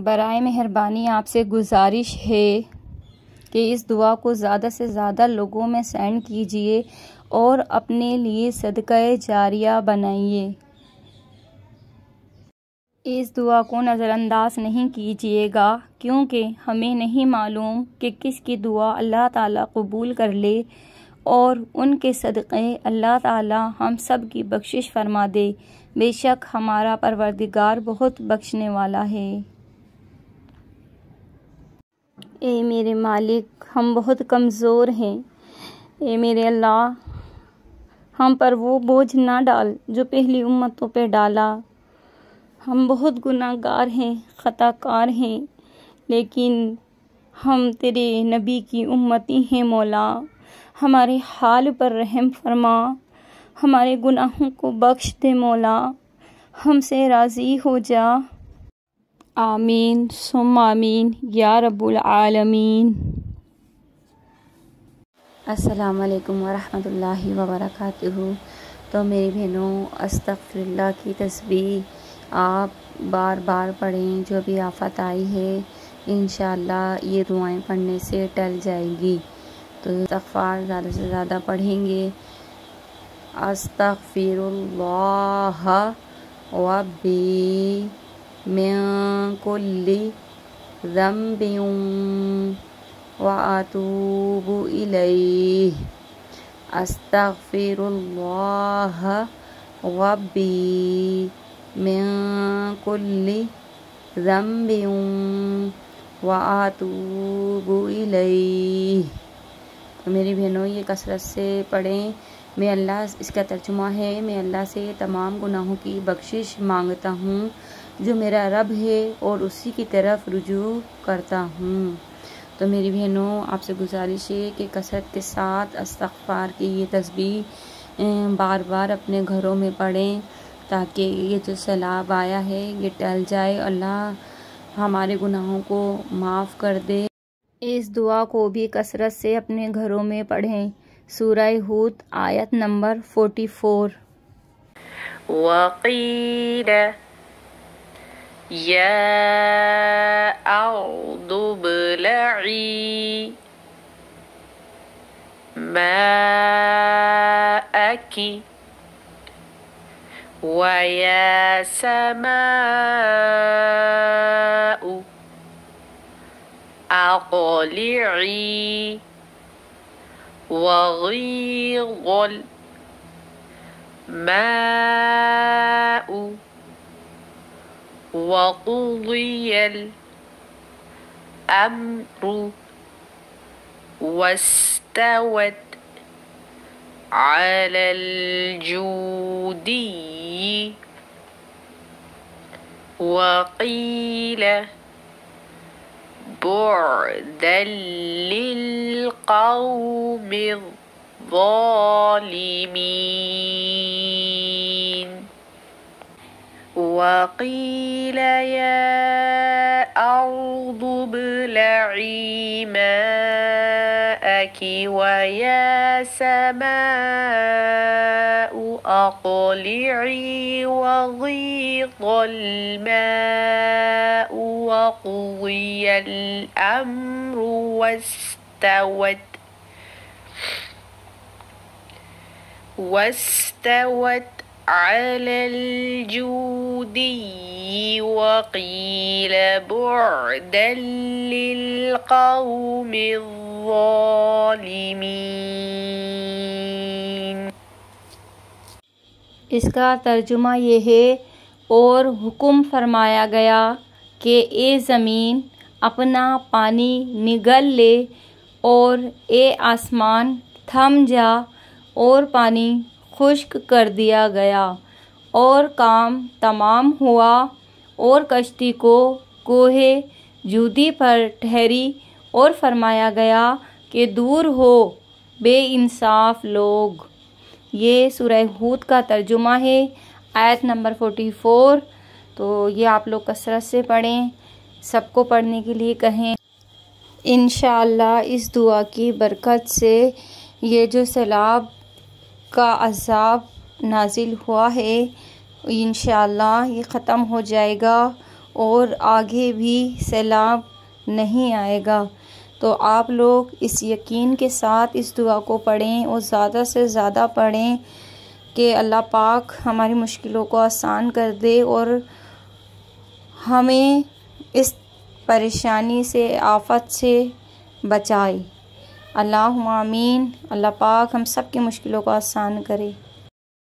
برائے مہربانی آپ سے گزارش ہے کہ اس دعا کو زیادہ سے زیادہ لوگوں میں سینڈ کیجئے اور اپنے لیے صدقہ جاریہ بنائیے۔ اس دعا کو نظر انداز نہیں کیجیے گا، کیونکہ ہمیں نہیں معلوم کہ کس کی دعا اللہ تعالیٰ قبول کر لے اور ان کے صدقے اللہ تعالیٰ ہم سب کی بخشش فرما دے۔ بے شک ہمارا پروردگار بہت بخشنے والا ہے۔ اے میرے مالک، ہم بہت کمزور ہیں۔ اے میرے اللہ، ہم پر وہ بوجھ نہ ڈال جو پہلی امتوں پہ ڈالا۔ ہم بہت گناہ گار ہیں، خطا کار ہیں، لیکن ہم تیرے نبی کی امتی ہیں مولا۔ ہمارے حال پر رحم فرما، ہمارے گناہوں کو بخش دے مولا، ہم سے راضی ہو جا۔ آمین ثم آمین یا رب العالمین۔ السلام علیکم ورحمۃ اللہ وبرکاتہ۔ تو میری بہنوں، استغفر اللہ کی تسبیح آپ بار بار پڑھیں۔ جو بھی آفت آئی ہے انشاءاللہ یہ دعائیں پڑھنے سے ٹل جائے گی۔ تو استغفار زیادہ سے زیادہ پڑھیں گے۔ استغفر اللہ ربی من کل ذنب واتوب الیہ۔ استغفر اللہ ربی من کل ذنب واتوب الیہ۔ تو میری بہنوں، یہ کثرت سے پڑھیں۔ میں اللہ، اس کا ترجمہ ہے، میں اللہ سے تمام گناہوں کی بخشش مانگتا ہوں جو میرا رب ہے اور اسی کی طرف رجوع کرتا ہوں۔ تو میری بہنوں، آپ سے گزارش ہے کہ کثرت کے ساتھ استغفار کی یہ تسبیح بار بار اپنے گھروں میں پڑھیں تاکہ یہ جو سیلاب آیا ہے یہ ٹل جائے، اللہ ہمارے گناہوں کو معاف کر دے۔ اس دعا کو بھی کثرت سے اپنے گھروں میں پڑھیں۔ سورہ ہود آیت نمبر 44۔ وَقِيلَ يَا أَرْضُ ابْلَعِي مَاءَكِ وَيَا سَمَاءُ أَقْلِعِي وَغِيضَ الْمَاءُ وَقُضِيَ الْأَمْرُ وَاسْتَوَتْ عَلَى الْجُودِيِّ وَقِيلَ بُعْدًا لِلْقَوْمِ الظَّالِمِينَ۔ وَقِيلَ يَا أَرْضُ ابْلَعِي مَاءَكِ وَيَا سَمَاءُ أَقْلِعِي وَغِيضَ الْمَاءُ وَقُضِيَ الْأَمْرُ واستوت على الجودي وقيل بعدا للقوم الظالمين۔ اس کا ترجمہ یہ ہے، اور حکم فرمایا گیا کہ اے زمین اپنا پانی نگل لے، اور اے آسمان تھم جا، اور پانی خشک کر دیا گیا، اور کام تمام ہوا، اور کشتی کو کوہ جودی پر ٹھہری، اور فرمایا گیا کہ دور ہو بے انصاف لوگ۔ یہ سورہ ہود کا ترجمہ ہے، آیت نمبر 44۔ تو یہ آپ لوگ کثرت سے پڑھیں، سب کو پڑھنے کے لیے کہیں۔ انشاءاللہ اس دعا کی برکت سے یہ جو سیلاب کا عذاب نازل ہوا ہے انشاءاللہ یہ ختم ہو جائے گا، اور آگے بھی سیلاب نہیں آئے گا۔ تو آپ لوگ اس یقین کے ساتھ اس دعا کو پڑھیں اور زیادہ سے زیادہ پڑھیں کہ اللہ پاک ہماری مشکلوں کو آسان کر دے اور ہمیں اس پریشانی سے، آفت سے بچائے۔ اللہم آمین۔ اللہ پاک ہم سب کی مشکلوں کو آسان کرے۔